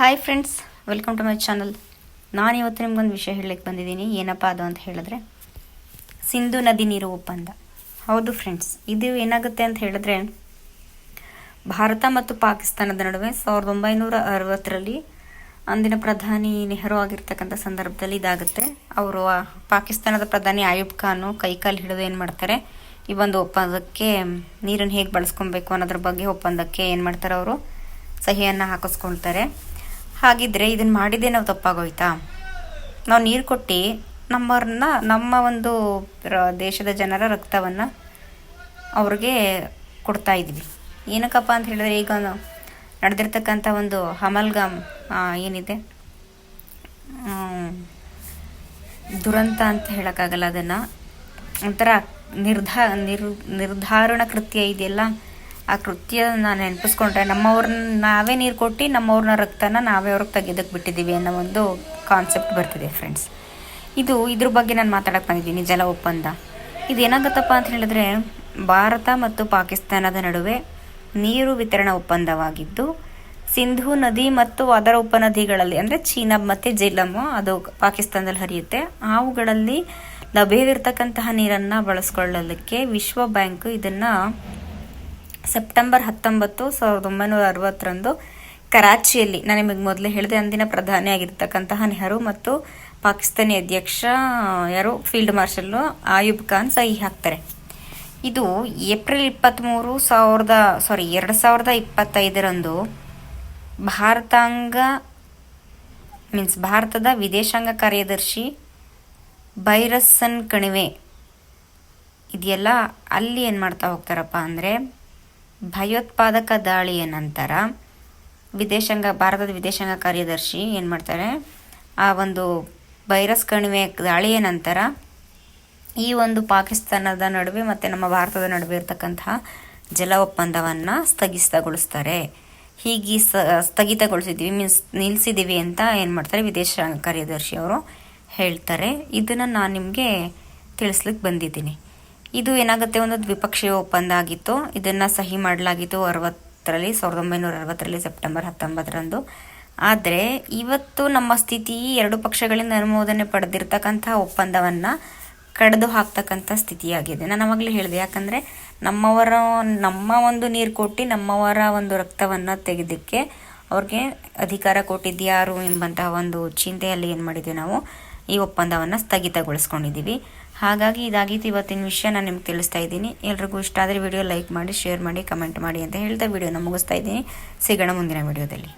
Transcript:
Hi friends, welcome to my channel. ನಾನು ಇವತ್ತು ನಿಮ್ಗೊಂದು ವಿಷಯ ಹೇಳಲಿಕ್ಕೆ ಬಂದಿದ್ದೀನಿ. ಏನಪ್ಪ ಅದು ಅಂತ ಹೇಳಿದ್ರೆ, ಸಿಂಧು ನದಿ ನೀರು ಒಪ್ಪಂದ. ಹೌದು ಫ್ರೆಂಡ್ಸ್, ಇದು ಏನಾಗುತ್ತೆ ಅಂತ ಹೇಳಿದ್ರೆ, ಭಾರತ ಮತ್ತು ಪಾಕಿಸ್ತಾನದ ನಡುವೆ 1960ರಲ್ಲಿ ಅಂದಿನ ಪ್ರಧಾನಿ ನೆಹರು ಆಗಿರ್ತಕ್ಕಂಥ ಸಂದರ್ಭದಲ್ಲಿ ಇದಾಗುತ್ತೆ. ಅವರು ಪಾಕಿಸ್ತಾನದ ಪ್ರಧಾನಿ ಆಯೂಬ್ ಖಾನು ಕೈಕಾಲು ಹಿಡಿದು ಏನು ಮಾಡ್ತಾರೆ, ಈ ಒಂದು ಒಪ್ಪಂದಕ್ಕೆ ನೀರನ್ನು ಹೇಗೆ ಬಳಸ್ಕೊಬೇಕು ಅನ್ನೋದ್ರ ಬಗ್ಗೆ ಒಪ್ಪಂದಕ್ಕೆ ಏನು ಮಾಡ್ತಾರೆ, ಅವರು ಸಹಿಯನ್ನು ಹಾಕಿಸ್ಕೊಳ್ತಾರೆ. ಹಾಗಿದ್ರೆ ಇದನ್ನು ಮಾಡಿದ್ದೇ ನಾವು ತಪ್ಪಾಗೋಯ್ತಾ? ನಾವು ನೀರು ಕೊಟ್ಟು ನಮ್ಮ ಒಂದು ದೇಶದ ಜನರ ರಕ್ತವನ್ನು ಅವ್ರಿಗೆ ಕೊಡ್ತಾ ಇದ್ವಿ. ಏನಕ್ಕಪ್ಪ ಅಂತ ಹೇಳಿದ್ರೆ, ಈಗ ನಡೆದಿರ್ತಕ್ಕಂಥ ಒಂದು ಅಮಲ್ಗಾಮ್ ಏನಿದೆ, ದುರಂತ ಅಂತ ಹೇಳೋಕ್ಕಾಗಲ್ಲ, ಅದನ್ನು ಒಂಥರ ನಿರ್ಧಾರಣ ಕೃತ್ಯ ಇದೆಯಲ್ಲ, ಆ ಕೃತ್ಯ ನಾನು ನೆನಪಿಸ್ಕೊಂಡ್ರೆ ನಾವೇ ನೀರು ಕೊಟ್ಟು ನಮ್ಮವ್ರನ್ನ ರಕ್ತನ ನಾವೇ ಅವ್ರಿಗೆ ತೆಗೆದಕ್ಕೆ ಬಿಟ್ಟಿದ್ದೀವಿ ಅನ್ನೋ ಒಂದು ಕಾನ್ಸೆಪ್ಟ್ ಬರ್ತಿದೆ ಫ್ರೆಂಡ್ಸ್. ಇದ್ರ ಬಗ್ಗೆ ನಾನು ಮಾತಾಡಕ್ಕೆ ಬಂದಿದ್ದೀನಿ. ಜಲ ಒಪ್ಪಂದ ಇದೇನಾಗುತ್ತಪ್ಪ ಅಂತ ಹೇಳಿದ್ರೆ, ಭಾರತ ಮತ್ತು ಪಾಕಿಸ್ತಾನದ ನಡುವೆ ನೀರು ವಿತರಣಾ ಒಪ್ಪಂದವಾಗಿದ್ದು, ಸಿಂಧೂ ನದಿ ಮತ್ತು ಅದರ ಉಪನದಿಗಳಲ್ಲಿ ಅಂದರೆ ಚೀನಾಬ್ ಮತ್ತು ಜೇಲಂ, ಅದು ಪಾಕಿಸ್ತಾನದಲ್ಲಿ ಹರಿಯುತ್ತೆ, ಅವುಗಳಲ್ಲಿ ಲಭ್ಯವಿರ್ತಕ್ಕಂತಹ ನೀರನ್ನು ಬಳಸ್ಕೊಳ್ಳಲಿಕ್ಕೆ ವಿಶ್ವ ಬ್ಯಾಂಕ್ ಇದನ್ನು ಸೆಪ್ಟೆಂಬರ್ 19, 1960 ಕರಾಚಿಯಲ್ಲಿ, ನಾನು ನಿಮಗೆ ಮೊದಲೇ ಹೇಳಿದೆ, ಅಂದಿನ ಪ್ರಧಾನಿ ಆಗಿರ್ತಕ್ಕಂತಹ ನೆಹರು ಮತ್ತು ಪಾಕಿಸ್ತಾನಿ ಅಧ್ಯಕ್ಷ ಫೀಲ್ಡ್ ಮಾರ್ಷಲ್ ಆಯೂಬ್ ಖಾನ್ ಸಹಿ ಹಾಕ್ತಾರೆ. ಇದು ಏಪ್ರಿಲ್ 23, 2025 ಭಾರತದ ವಿದೇಶಾಂಗ ಕಾರ್ಯದರ್ಶಿ ಬೈರಸ್ಸನ್ ಕಣಿವೆ ಇದೆಯಲ್ಲ, ಅಲ್ಲಿ ಏನು ಮಾಡ್ತಾ ಹೋಗ್ತಾರಪ್ಪ ಅಂದರೆ, ಭಯೋತ್ಪಾದಕ ದಾಳಿಯ ನಂತರ ಭಾರತದ ವಿದೇಶಾಂಗ ಕಾರ್ಯದರ್ಶಿ ಏನು ಮಾಡ್ತಾರೆ, ಆ ಒಂದು ಬೈರಸ್ ಕಣಿವೆ ದಾಳಿಯ ನಂತರ ಈ ಒಂದು ಪಾಕಿಸ್ತಾನದ ನಡುವೆ ಮತ್ತು ನಮ್ಮ ಭಾರತದ ನಡುವೆ ಇರತಕ್ಕಂತಹ ಜಲ ಒಪ್ಪಂದವನ್ನು ಸ್ಥಗಿತಗೊಳಿಸ್ತಾರೆ. ಹೀಗೆ ಸ್ಥಗಿತಗೊಳಿಸಿದ್ದೀವಿ, ನಿಲ್ಲಿಸಿದ್ದೀವಿ ಅಂತ ಏನು ಮಾಡ್ತಾರೆ, ವಿದೇಶಾಂಗ ಕಾರ್ಯದರ್ಶಿ ಅವರು ಹೇಳ್ತಾರೆ. ಇದನ್ನು ನಾನು ನಿಮಗೆ ತಿಳಿಸ್ಲಿಕ್ಕೆ ಬಂದಿದ್ದೀನಿ. ಇದು ಏನಾಗುತ್ತೆ, ಒಂದು ದ್ವಿಪಕ್ಷೀಯ ಒಪ್ಪಂದ ಆಗಿತ್ತು. ಇದನ್ನು ಸಹಿ ಮಾಡಲಾಗಿತ್ತು 1960ರಲ್ಲಿ ಸೆಪ್ಟೆಂಬರ್ 19. ಆದರೆ ಇವತ್ತು ನಮ್ಮ ಸ್ಥಿತಿ ಎರಡು ಪಕ್ಷಗಳಿಂದ ಅನುಮೋದನೆ ಪಡೆದಿರ್ತಕ್ಕಂಥ ಒಪ್ಪಂದವನ್ನು ಕಡಿದು ಹಾಕ್ತಕ್ಕಂಥ ಸ್ಥಿತಿಯಾಗಿದೆ. ನಾನು ಅವಾಗಲೇ ಹೇಳಿದೆ, ಯಾಕಂದರೆ ನಮ್ಮ ಒಂದು ನೀರು ಕೊಟ್ಟು ನಮ್ಮವರ ಒಂದು ರಕ್ತವನ್ನು ತೆಗೆದಕ್ಕೆ ಅವ್ರಿಗೆ ಅಧಿಕಾರ ಕೊಟ್ಟಿದ್ಯಾರು ಎಂಬಂತಹ ಒಂದು ಚಿಂತೆಯಲ್ಲಿ ಏನು ಮಾಡಿದ್ವಿ, ನಾವು ಈ ಒಪ್ಪಂದವನ್ನು ಸ್ಥಗಿತಗೊಳಿಸ್ಕೊಂಡಿದ್ದೀವಿ. ಹಾಗಾಗಿ ಇದಾಗಿತ್ತು ಇವತ್ತಿನ ವಿಷಯ, ನಾನು ನಿಮ್ಗೆ ತಿಳಿಸ್ತಾ ಇದ್ದೀನಿ. ಎಲ್ರಿಗೂ ಇಷ್ಟ ಆದರೆ ವಿಡಿಯೋ ಲೈಕ್ ಮಾಡಿ, ಶೇರ್ ಮಾಡಿ, ಕಮೆಂಟ್ ಮಾಡಿ ಅಂತ ಹೇಳ್ತಾ ವಿಡಿಯೋನ ಮುಗಿಸ್ತಾ ಇದ್ದೀನಿ. ಸಿಗೋಣ ಮುಂದಿನ ವಿಡಿಯೋದಲ್ಲಿ.